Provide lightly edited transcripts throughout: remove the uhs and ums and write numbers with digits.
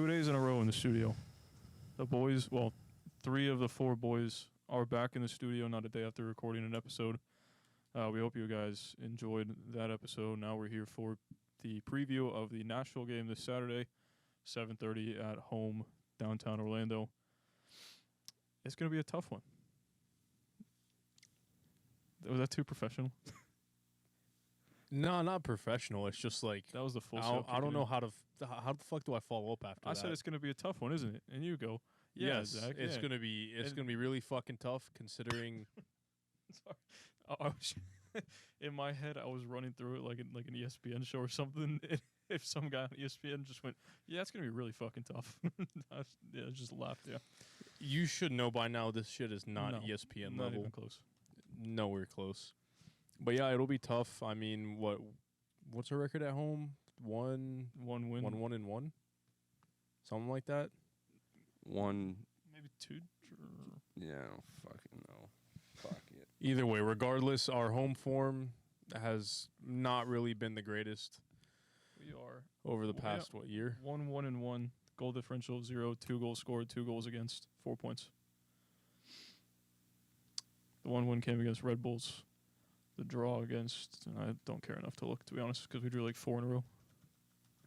2 days in a row in the studio. The boys, well, 3 of the 4 boys are back in the studio, not a day after recording an episode. We hope you guys enjoyed that episode. Now we're here for the preview of the Nashville game this Saturday, 7:30 at home, downtown Orlando. It's going to be a tough one. Was that too professional? No, not professional. It's just like That was the full I don't know how the fuck do I follow up after that? I said it's going to be a tough one, isn't it? And you go, yes, Zach, it's gonna be really fucking tough considering. Sorry. I was in my head, I was running through it like an ESPN show or something. If some guy on ESPN just went, "Yeah, it's gonna be really fucking tough," I just laughed. Yeah, You should know by now this shit is not ESPN not level. even close. Nowhere close. But yeah, it'll be tough. I mean, what's our record at home? One win, 1-1, something like that. Maybe 2. Yeah, I don't fucking know. Fuck it. Either way, regardless, our home form has not really been the greatest. We are over the past year? 1-1-1, goal differential of 0, 2 goals scored, 2 goals against, 4 points. The 1-1 came against Red Bulls. The draw against, and I don't care enough to look, to be honest, because we drew like 4 in a row.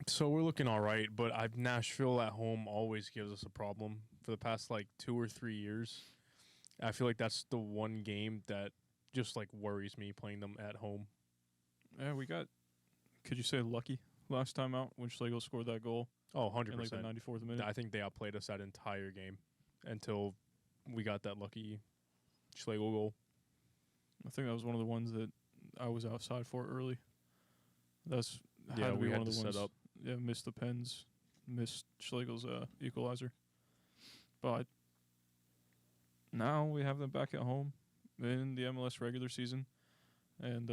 So we're looking all right, but Nashville at home always gives us a problem. For the past 2 or 3 years, I feel like that's the one game that just worries me, playing them at home. Yeah, we got, could you say lucky last time out when Schlegel scored that goal? Oh, 100%. In the 94th minute. I think they outplayed us that entire game until we got that lucky Schlegel goal. I think that was one of the ones that I was outside for early. We had to set up. Yeah, missed the pens, missed Schlegel's equalizer. But now we have them back at home in the MLS regular season, and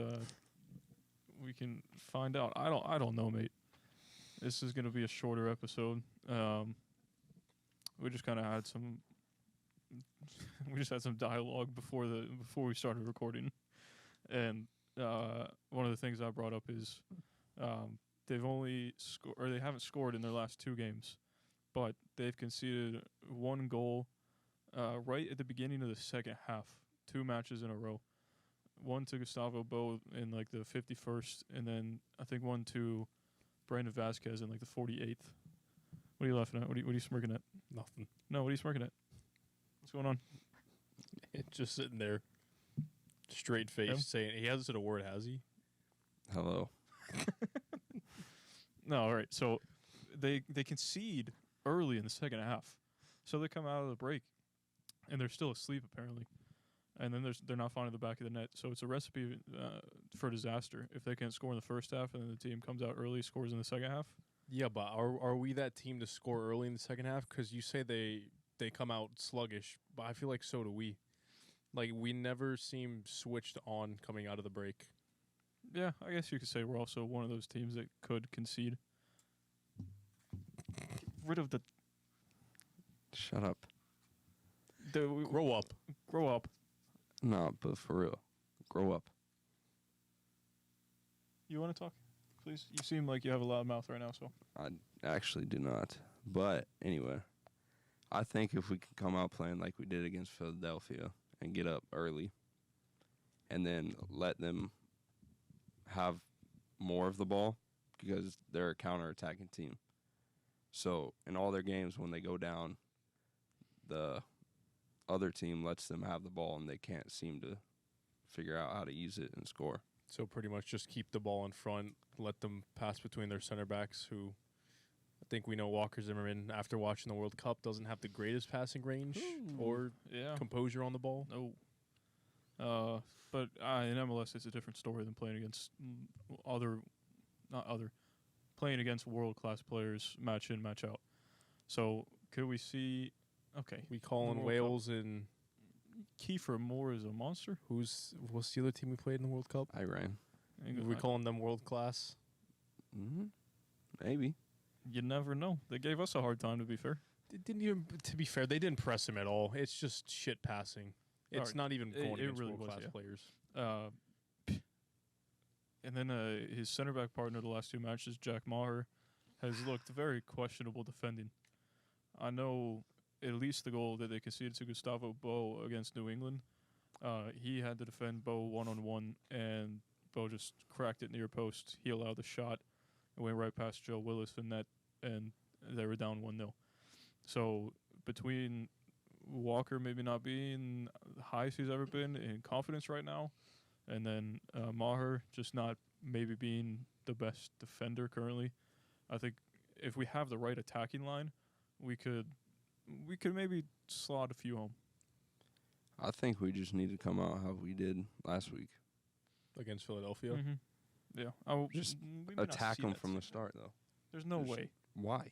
we can find out. I don't know, mate. This is going to be a shorter episode. We just kind of had some. We just had some dialogue before we started recording, and one of the things I brought up is they've only they haven't scored in their last 2 games, but they've conceded 1 goal right at the beginning of the second half, 2 matches in a row. One to Gustavo Bo in the 51st, and then I think one to Brandon Vasquez in the 48th. What are you laughing at? What are you smirking at? Nothing. No, what are you smirking at? What's going on? It's just sitting there, straight face, saying he hasn't said a word, has he? Hello. No, all right. So they concede early in the second half. So they come out of the break, and they're still asleep apparently. And then they're not finding the back of the net. So it's a recipe for disaster if they can't score in the first half, and then the team comes out early, scores in the second half. Yeah, but are we that team to score early in the second half? Because you say they come out sluggish, but I feel like so do we. We never seem switched on coming out of the break. Yeah, I guess you could say we're also one of those teams that could concede. Get rid of the... Shut up. Grow up. Grow up. No, but for real. Grow up. You want to talk? Please? You seem like you have a loud mouth right now, so... I actually do not. But anyway, I think if we can come out playing like we did against Philadelphia and get up early and then let them have more of the ball, because they're a counter-attacking team. So in all their games, when they go down, the other team lets them have the ball and they can't seem to figure out how to use it and score. So pretty much just keep the ball in front, let them pass between their center backs, who I think we know Walker Zimmerman, after watching the World Cup, doesn't have the greatest passing range or composure on the ball. No. But in MLS, it's a different story than playing against playing against world-class players match in, match out. So could we see... Okay. We call in Wales and... Kiefer Moore is a monster. What's the other team we played in the World Cup? Iran. Are we calling them world class? Mm-hmm. Maybe. You never know. They gave us a hard time, to be fair. To be fair, they didn't press him at all. It's just shit passing. It's not even going against really world-class players. And then his center back partner the last 2 matches, Jack Maher, has looked very questionable defending. I know at least the goal that they conceded to Gustavo Bo against New England. He had to defend Bo 1-on-1, and Bo just cracked it near post. He allowed the shot. It went right past Joe Willis in net, and they were down 1-0. So between Walker maybe not being the highest he's ever been in confidence right now, and then Maher just not maybe being the best defender currently, I think if we have the right attacking line, we could maybe slot a few home. I think we just need to come out how we did last week. Against Philadelphia. Mm-hmm. Yeah. Just attack them from the start, though. There's no way. Why?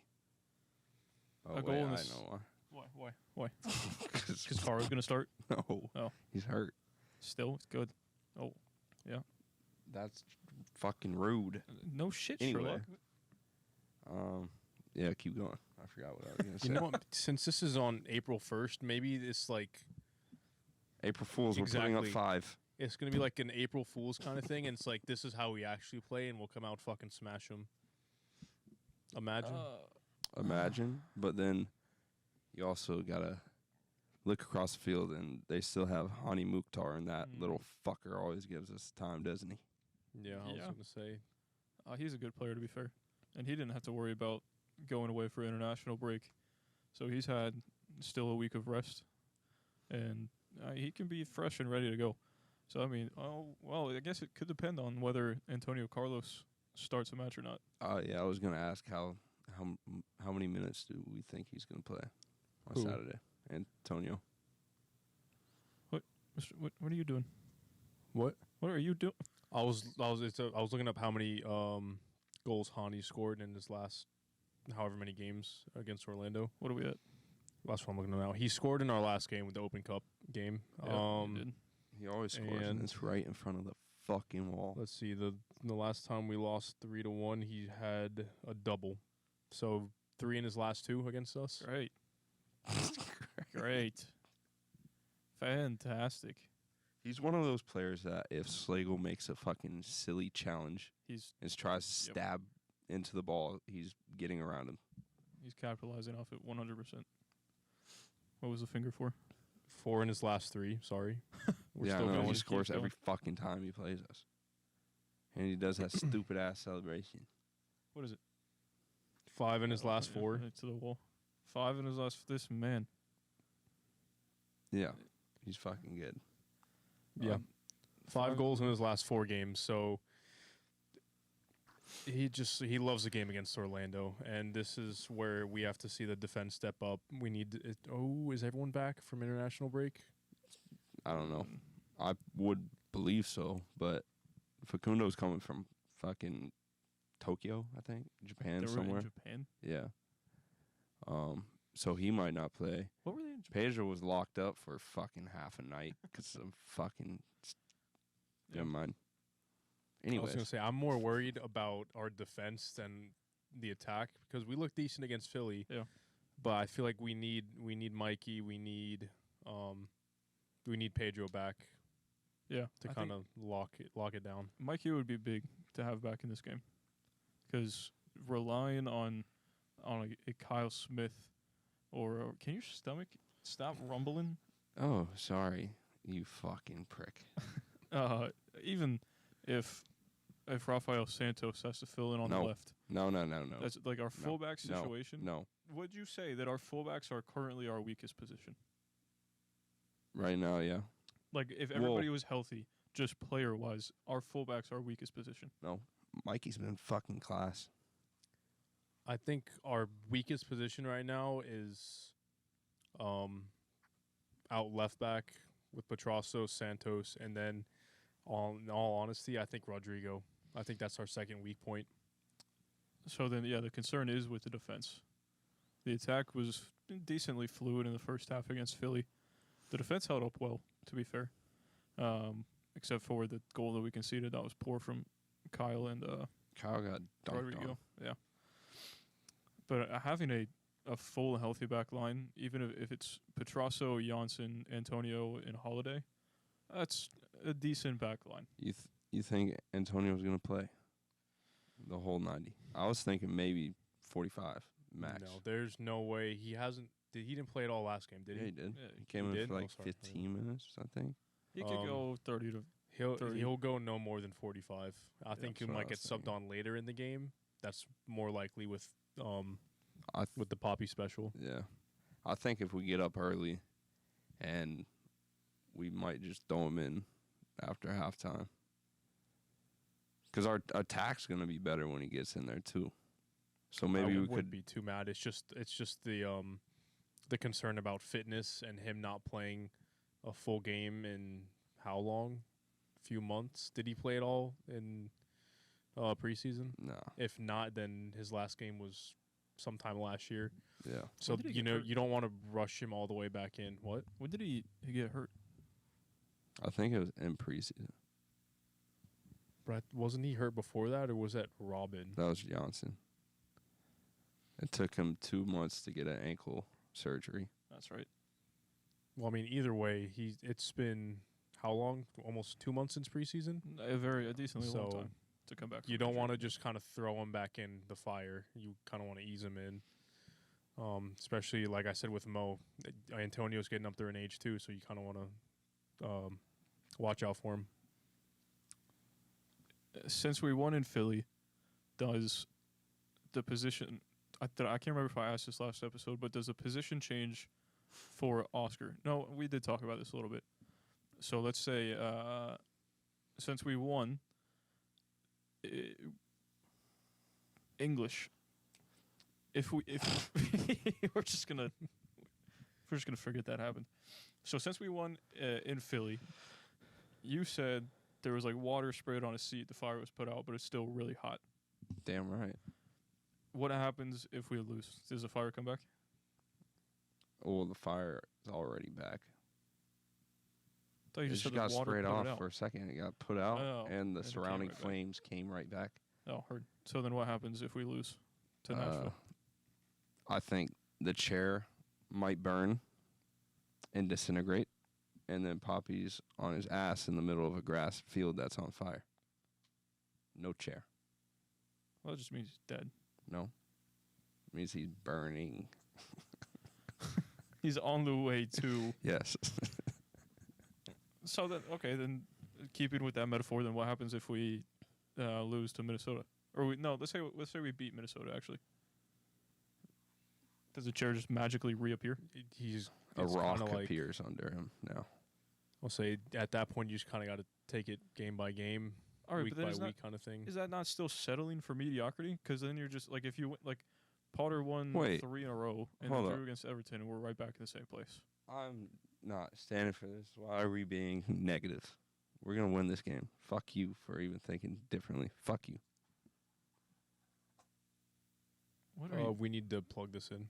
Oh, A goal in I this- know why. Why? Because Cara's going to start. No. Oh. He's hurt. Still, it's good. Oh, yeah. That's fucking rude. No shit, Anyway. Sherlock. Yeah, keep going. I forgot what I was going to say. You know what? Since this is on April 1st, maybe it's like April Fools, we're putting up Exactly. 5. it's gonna be like an April Fool's kind of thing, and it's like this is how we actually play, and we'll come out fucking smash them. Imagine. Imagine. But then you also got to look across the field, and they still have Hani Mukhtar, and that little fucker always gives us time, doesn't he? Yeah, I was Yeah. gonna say. He's a good player, to be fair. And he didn't have to worry about going away for international break. So he's had still a week of rest. And he can be fresh and ready to go. So, I mean, I guess it could depend on whether Antonio Carlos starts a match or not. Yeah, I was going to ask how many minutes do we think he's going to play on Who? Saturday? Antonio. What are you doing? What? What are you doing? I was looking up how many goals Hani scored in his last however many games against Orlando. What are we at? That's what I'm looking at now. He scored in our last game with the Open Cup game. Yeah, he did. He always scores, and And- it's right in front of the fucking wall. Let's see. The last time we lost 3-1, he had a double. So 3 in his last 2 against us. Great. Great. Fantastic. He's one of those players that if Slagle makes a fucking silly challenge He's and tries to Yep. stab into the ball, he's getting around him. capitalizing off it 100%. What was the finger for? 4 in his last 3. Sorry. We're yeah, still no, going. he Keep scores going. every fucking time he plays us. And he does that stupid ass celebration. What is it? 5 in his last Yeah, 4. right to the wall. 5 in his last. This man. Yeah, he's fucking good. Yeah. 5 goals in his last 4 games. So he loves the game against Orlando, and this is where we have to see the defense step up. We need it. Oh, is everyone back from international break? I don't know. I would believe so, but Facundo's coming from fucking Tokyo, I think, Japan They were somewhere. in Japan. Yeah. So he might not play. What were they in Japan? Pedro was locked up for fucking half a night because some fucking. Yeah. Never mind. I was Anyways, gonna say I'm more worried about our defense than the attack because we look decent against Philly. Yeah. But I feel like we need Mikey. We need Pedro back Yeah. to I kind think of lock it down. Mikey would be big to have back in this game. Relying on a Kyle Smith or can your stomach stop rumbling? oh, sorry, you fucking prick. Even if Rafael Santos has to fill in on the No. left. No. That's like our fullback No. situation. No, Would you say that our fullbacks are currently our weakest position? right now, yeah. Like if everybody was healthy, just player wise, our fullbacks are our weakest position. No, Mikey's been fucking class. I think our weakest position right now is out left back with Petrasso, Santos, and then in all honesty, I think Rodrigo. I think that's our second weak point. So then, yeah, the concern is with the defense. The attack was decently fluid in the first half against Philly. The defense held up well, to be fair, except for the goal that we conceded. That was poor from Kyle and Kyle got dunked Rodrigo. on. Yeah. But having a full and healthy back line, even if it's Petrasso, Janssen, Antonio, and Holiday, that's a decent back line. You think Antonio's gonna play the whole 90? I was thinking maybe 45, max. No, there's no way. He hasn't. He didn't play it all last game, did Yeah, he? he did. Yeah, He came he in did? for like Oh, sorry. 15 minutes, I think. he could go 30 to. He'll 30. he'll go no more than 45. I think he that's what might I get was subbed thinking. on later in the game. That's more likely with I th- with the Poppy special. Yeah. I think if we get up early and we might just throw him in after halftime. Because our attack's going to be better when he gets in there, too. So maybe I we wouldn't could. be too mad. It's just the concern about fitness and him not playing a full game in how long? A few months. Did he play it all in preseason? No. If not, then his last game was sometime last year. Yeah. So When did he get hurt? you don't want to rush him all the way back in. What? When did he get hurt? I think it was in preseason. Brett, wasn't he hurt before that, or was that Robin? That was Johnson. It took him 2 months to get an ankle surgery. That's right. Well, I mean, either way, it's been how long? Almost 2 months since preseason. A decently long So, time to come back. You from don't want to injury. just kind of throw him back in the fire. You kind of want to ease him in. Especially like I said with Mo, Antonio's getting up there in age too, so you kind of want to watch out for him. Since we won in Philly, does the position? I can't remember if I asked this last episode, but does the position change for Oscar? No, we did talk about this a little bit. So let's say since we won, English. If we're just gonna forget that happened. So since we won in Philly, you said there was like water sprayed on a seat. The fire was put out, but it's still really hot. Damn right. What happens if we lose? Does the fire come back? Oh, the fire is already back. I thought you It just just said got the water sprayed put off it out. for a second. It got put out, Oh, and and the it came surrounding right back. flames came right back. Oh, heard. So then what happens if we lose to Nashville? I think the chair might burn and disintegrate, and then Poppy's on his ass in the middle of a grass field that's on fire. No chair. Well, that just means he's dead. No. It means he's burning. He's on the way to. Yes. So then, okay, then keeping with that metaphor, then what happens if we lose to Minnesota? Or let's say we beat Minnesota. Actually, does the chair just magically reappear? He's A it's rock kinda like, appears under him now. I'll say at that point you just kind of got to take it game by game, All right, week but then by week kind of thing. is that not still settling for mediocrity? Because then you're just like if you like Potter won Wait. 3 in a row and Hold then up. drew against Everton, and we're right back in the same place. I'm not standing for this. Why are we being negative? We're going to win this game. Fuck you for even thinking differently. Fuck you. What are you? We need to plug this in.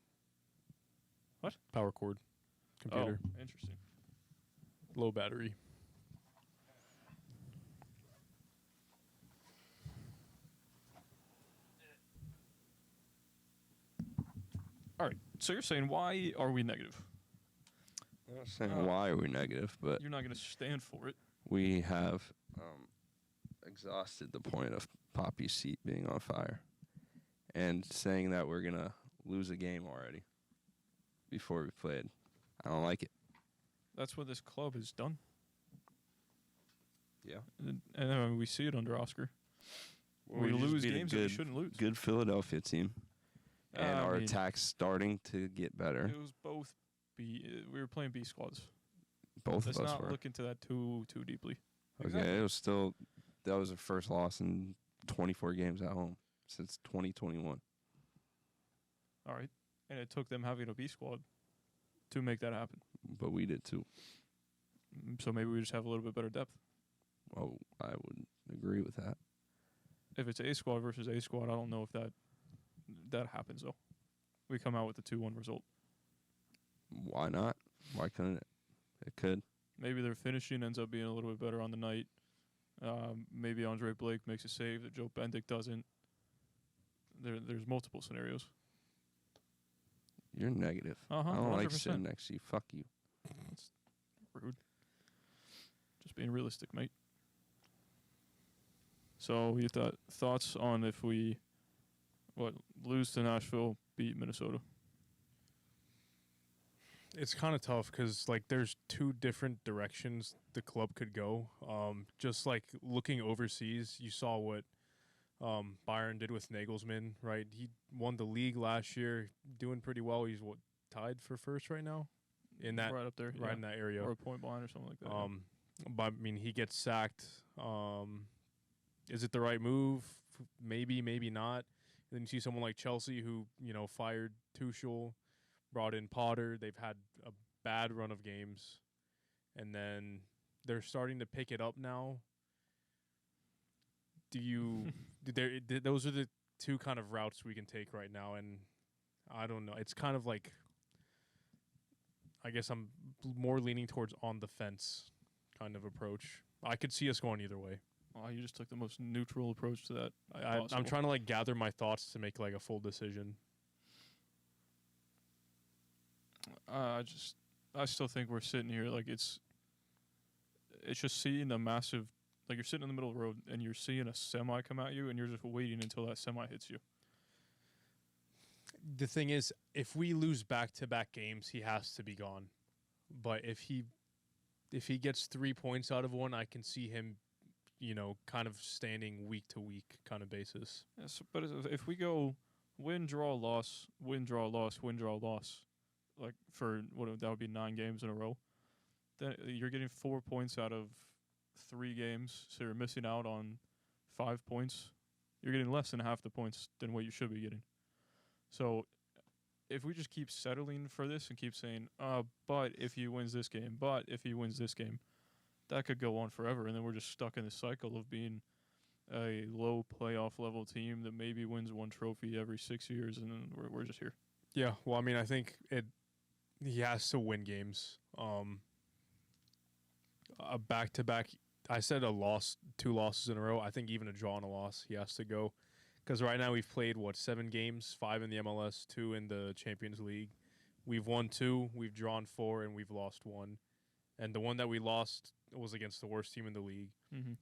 What? Power cord. Computer. Oh, interesting. Low battery. All right. So you're saying why are we negative? I'm not saying why are we negative, but You're not going to stand for it. we have exhausted the point of Poppy's seat being on fire and saying that we're going to lose a game already before we played. I don't like it. That's what this club has done. Yeah. And we see it under Oscar. We just lose beat a games that we shouldn't lose. Good Philadelphia team. And I our mean, attack's starting to get better. It was both B. We were playing B squads. Both Let's of us not were. look into that too deeply. Okay, it was still that was our first loss in 24 games at home since 2021. All right. And it took them having a B squad to make that happen. But we did too. So maybe we just have a little bit better depth. Well, I would agree with that. If it's A squad versus A squad, I don't know if that happens though. We come out with a 2-1 result. Why not? Why couldn't it? It could. Maybe their finishing ends up being a little bit better on the night. Maybe Andre Blake makes a save that Joe Bendick doesn't. There's multiple scenarios. You're negative. Uh-huh, I don't like 100%. sitting next to you. Fuck you. That's rude. Just being realistic, mate. So you thoughts on if we lose to Nashville, beat Minnesota. It's kind of tough because like there's two different directions the club could go. Just like looking overseas, you saw what Bayern did with Nagelsmann, right? He won the league last year, doing pretty well. He's tied for first right now in that right up there, in that area, or a point behind or something like that. But I mean, he gets sacked. Is it the right move? Maybe, maybe not. Then you see someone like Chelsea who fired Tuchel, brought in Potter. They've had a bad run of games, and then they're starting to pick it up now. Those are the two kind of routes we can take right now, and I don't know. It's kind of like, I guess I'm more leaning towards on the fence kind of approach. I could see us going either way. Oh, you just took the most neutral approach to that. I'm trying to like gather my thoughts to make like a full decision. I still think we're sitting here like it's just seeing a massive, like you're sitting in the middle of the road and you're seeing a semi come at you and you're just waiting until that semi hits you. The thing is, if we lose back-to-back games, he has to be gone. But if he gets 3 points out of one, I can see him, kind of standing week to week kind of basis. Yes, but if we go win, draw, loss, win, draw, loss, win, draw, loss, like for that would be 9 games in a row, then you're getting 4 points out of 3 games, so you're missing out on 5 points. You're getting less than half the points than what you should be getting. So if we just keep settling for this and keep saying, but if he wins this game, but if he wins this game, that could go on forever, and then we're just stuck in this cycle of being a low playoff level team that maybe wins 1 trophy every 6 years, and then we're just here. Yeah, well, I mean, I think he has to win games. A back-to-back, I said 2 losses in a row. I think even a draw and a loss, he has to go. Because right now we've played, 7 games, 5 in the MLS, 2 in the Champions League. We've won 2, we've drawn 4, and we've lost 1. And the one that we lost was against the worst team in the league. Mm-hmm.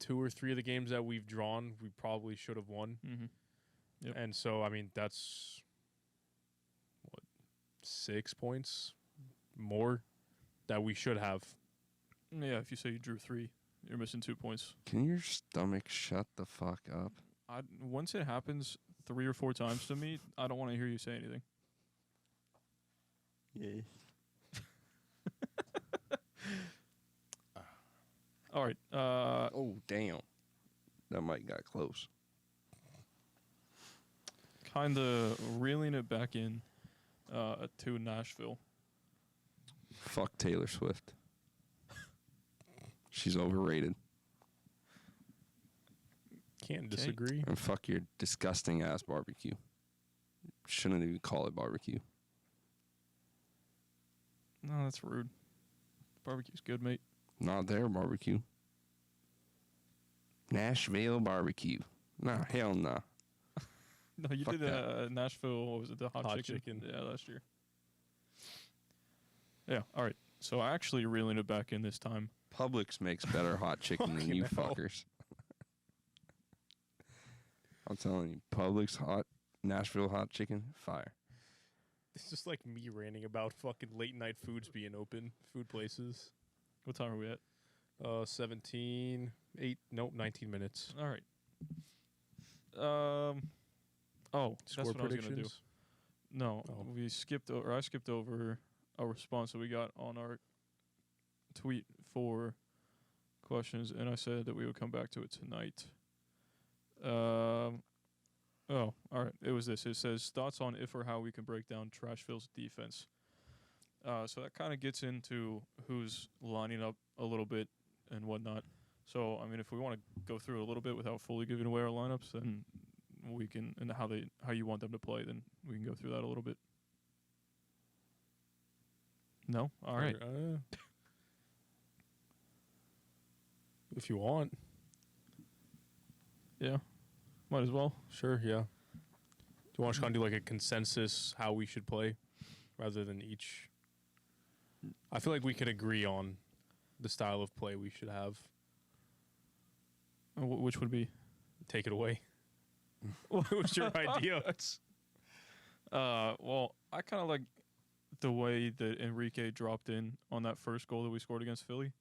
2 or 3 of the games that we've drawn, we probably should have won. Mm-hmm. Yep. And so, I mean, that's, 6 points more that we should have. Yeah, if you say you drew 3, you're missing 2 points. Can your stomach shut the fuck up? Once it happens 3 or 4 times to me, I don't want to hear you say anything. Yeah. All right. Oh, damn. That mic got close. Kind of reeling it back in to Nashville. Fuck Taylor Swift. She's overrated. Can't disagree. And fuck your disgusting ass barbecue. Shouldn't even call it barbecue. No, that's rude. Barbecue's good, mate. Not their barbecue. Nashville barbecue. Nah, hell nah. No, you Fuck did Nashville, what was it, the hot chicken? Yeah, last year. Yeah, all right. So actually reeling it back in this time. Publix makes better hot chicken than you Fucking hell. fuckers. I'm telling you, Publix Nashville hot chicken, fire. It's just like me ranting about fucking late night foods being open, food places. What time are we at? 19 minutes. All right. That's Score what I was going to do. predictions? No, Oh. I skipped over a response that we got on our tweet for questions, and I said that we would come back to it tonight. All right. It was this. It says, thoughts on if or how we can break down Trashville's defense. So that kind of gets into who's lining up a little bit and whatnot. So, I mean, if we want to go through a little bit without fully giving away our lineups, then we can, and how you want them to play, then we can go through that a little bit. No? All right. If you want. Yeah. Might as well. Sure, yeah. Do you want to kind of do like a consensus how we should play rather than each? I feel like we could agree on the style of play we should have. Which would be? Take it away. What was your idea? Well, I kind of like the way that Enrique dropped in on that first goal that we scored against Philly.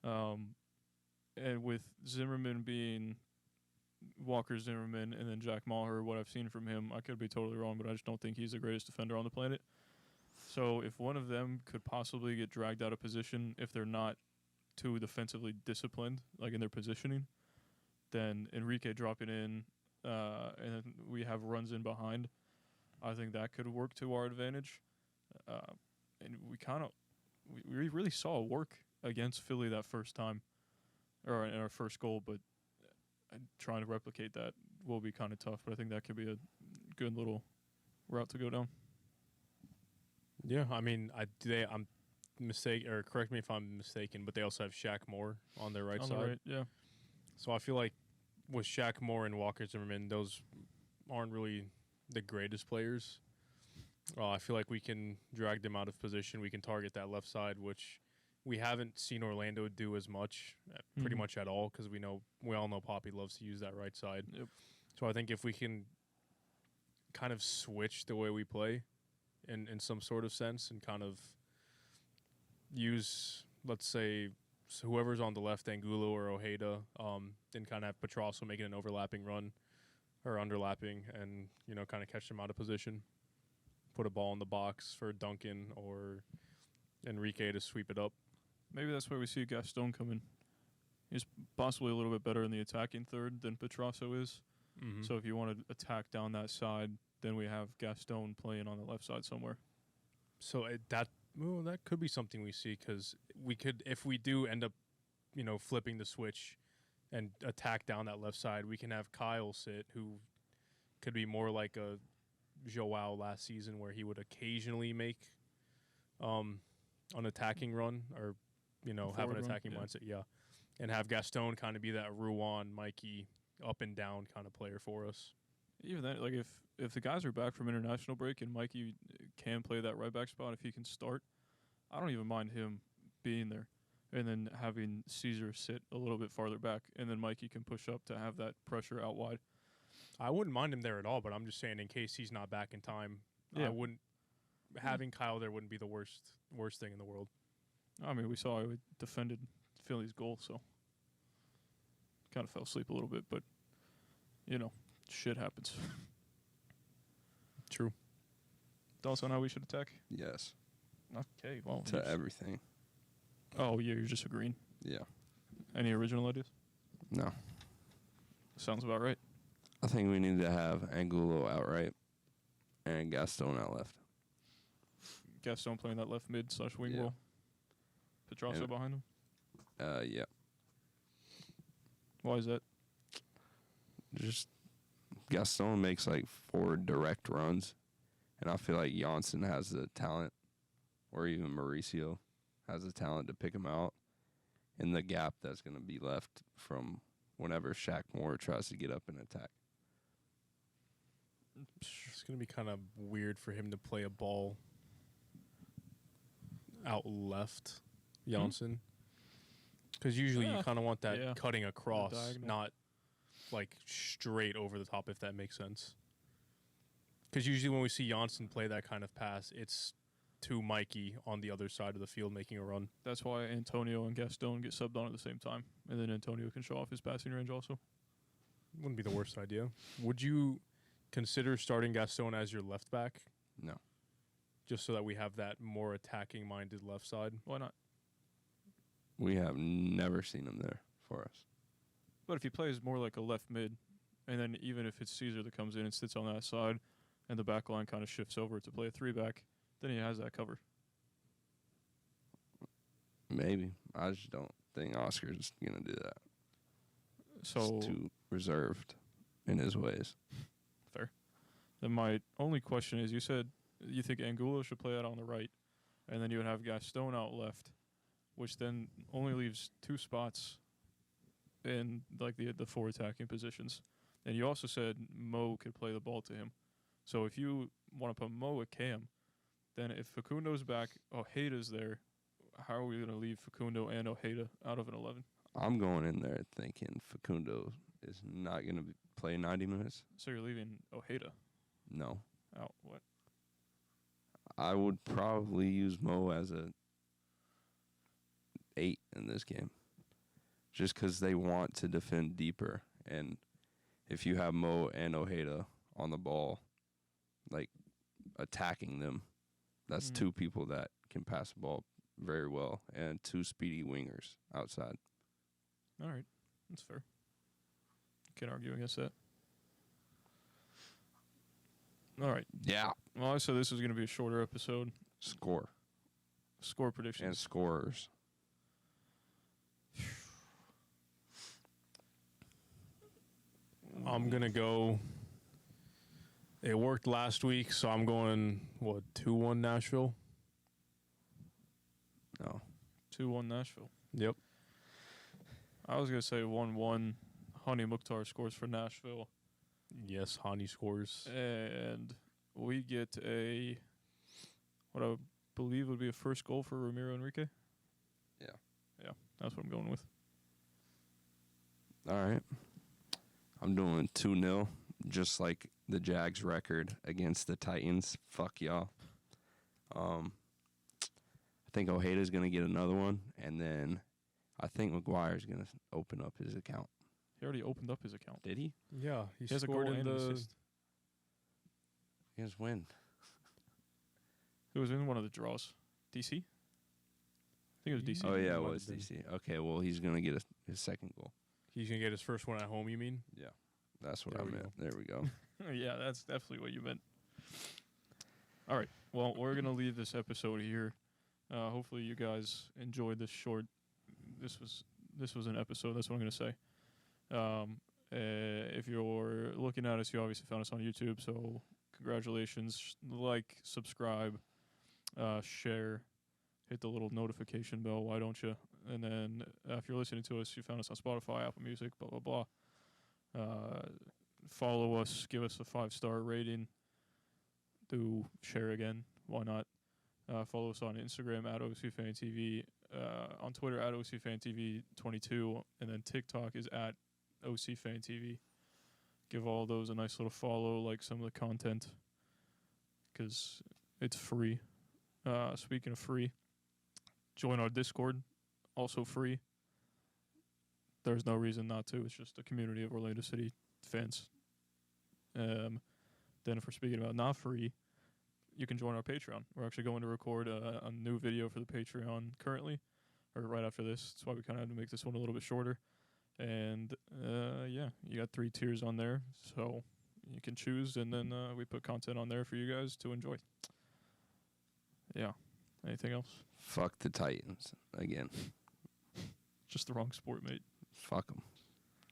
And with Zimmerman being Walker Zimmerman and then Jack Maher, what I've seen from him, I could be totally wrong, but I just don't think he's the greatest defender on the planet. So if one of them could possibly get dragged out of position if they're not too defensively disciplined, like in their positioning, then Enrique dropping in and then we have runs in behind, I think that could work to our advantage. And we really saw it work against Philly that first time, or in our first goal, but trying to replicate that will be kind of tough. But I think that could be a good little route to go down. Yeah, I mean, I'm mistaken, or correct me if I'm mistaken, but they also have Shaq Moore on their right On side. the right, yeah. So I feel like with Shaq Moore and Walker Zimmerman, those aren't really the greatest players. I feel like we can drag them out of position. We can target that left side, which we haven't seen Orlando do as much, pretty much at all, because we all know Poppy loves to use that right side. Yep. So I think if we can kind of switch the way we play in some sort of sense and kind of use, let's say, whoever's on the left, Angulo or Ojeda, and kind of have Petrasso making an overlapping run or underlapping and, kind of catch them out of position. Put a ball in the box for Duncan or Enrique to sweep it up. Maybe that's where we see Gaston come in. He's possibly a little bit better in the attacking third than Petrasso is. Mm-hmm. So if you want to attack down that side, then we have Gaston playing on the left side somewhere. So that could be something we see, because we could, if we do end up, flipping the switch and attack down that left side, we can have Kyle sit, who could be more like a Joao last season, where he would occasionally make an attacking run or, have an attacking mindset. Yeah. And have Gaston kind of be that Ruan, Mikey, up and down kind of player for us. Even that, like if the guys are back from international break and Mikey can play that right back spot, if he can start, I don't even mind him being there. And then having Caesar sit a little bit farther back, and then Mikey can push up to have that pressure out wide. I wouldn't mind him there at all, but I'm just saying in case he's not back in time, Yeah. I wouldn't. Having Kyle there wouldn't be the worst thing in the world. I mean, we saw how he defended Philly's goal, so kind of fell asleep a little bit, but shit happens. True. Thoughts on how we should attack? Yes. Okay, well. To everything. Oh, yeah, you're just agreeing. Yeah. Any original ideas? No. Sounds about right. I think we need to have Angulo out right and Gaston out left. Gaston playing that left mid / wing Yeah. role. Petrasso behind him. Yeah. Why is that? Just Gaston makes like 4 direct runs, and I feel like Janssen has the talent, or even Mauricio has the talent to pick him out in the gap that's going to be left from whenever Shaq Moore tries to get up and attack. It's going to be kind of weird for him to play a ball out left, Janssen. Because usually you kind of want that cutting across, not like straight over the top, if that makes sense. Because usually when we see Janssen play that kind of pass, it's to Mikey on the other side of the field making a run. That's why Antonio and Gaston get subbed on at the same time, and then Antonio can show off his passing range also. Wouldn't be the worst idea. Would you consider starting Gaston as your left back? No. Just so that we have that more attacking-minded left side? Why not? We have never seen him there for us. But if he plays more like a left mid, and then even if it's Caesar that comes in and sits on that side, and the back line kind of shifts over to play a 3-back, then he has that cover. Maybe. I just don't think Oscar's going to do that. So He's too reserved in his ways. Fair. Then my only question is, you said you think Angulo should play out on the right, and then you would have Gaston out left, which then only leaves 2 spots in like the 4 attacking positions. And you also said Mo could play the ball to him. So if you want to put Mo at Cam, then if Facundo's back, Ojeda's there, how are we going to leave Facundo and Ojeda out of an 11? I'm going in there thinking Facundo is not going to play 90 minutes. So you're leaving Ojeda No. out. What? I would probably use Mo as a 8 in this game. Just because they want to defend deeper. And if you have Mo and Ojeda on the ball, like, attacking them, that's two people that can pass the ball very well and two speedy wingers outside. All right. That's fair. Can't argue against that. All right. Yeah. Well, I said this was going to be a shorter episode. Score. Score predictions. And scorers. I'm going to go. It worked last week, so I'm going, 2-1 Nashville? No. 2-1 Nashville. Yep. I was going to say 1-1. Honey Mukhtar scores for Nashville. Yes, Hani scores. And we get what I believe would be a first goal for Ramiro Enrique. Yeah. Yeah, that's what I'm going with. All right. I'm doing 2-0, just like the Jags record against the Titans. Fuck y'all. I think Ojeda's going to get another one, and then I think McGuire's going to open up his account. He already opened up his account. Did he? Yeah, he has a scored goal in and an the. assist. Against when? It was in one of the draws. DC? I think it was DC. Oh, yeah, it might was have been. DC. Okay, well, he's going to get his second goal. He's going to get his first one at home, you mean? Yeah. That's what There I we meant. go. There we go. Yeah, that's definitely what you meant. All right. Well, we're going to leave this episode here. Hopefully you guys enjoyed this short. This was an episode. That's what I'm going to say. If you're looking at us, you obviously found us on YouTube, so congratulations. Like, subscribe, share, hit the little notification bell, why don't you? And then if you're listening to us, you found us on Spotify, Apple Music, blah, blah, blah. Follow us, give us a 5-star rating. Do share again, why not? Follow us on Instagram at OCFanTV, on Twitter at OCFanTV22, and then TikTok is at OCFanTV. Give all those a nice little follow, like some of the content, because it's free. Speaking of free, join our Discord, also free. There's no reason not to. It's just a community of Orlando City fans. Then if we're speaking about not free, you can join our Patreon. We're actually going to record a new video for the Patreon currently, or right after this. That's why we kind of had to make this one a little bit shorter. And, yeah, you got 3 tiers on there, so you can choose, and then we put content on there for you guys to enjoy. Yeah. Anything else? Fuck the Titans again. Just the wrong sport, mate. Fuck them.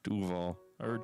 Duval. Heard.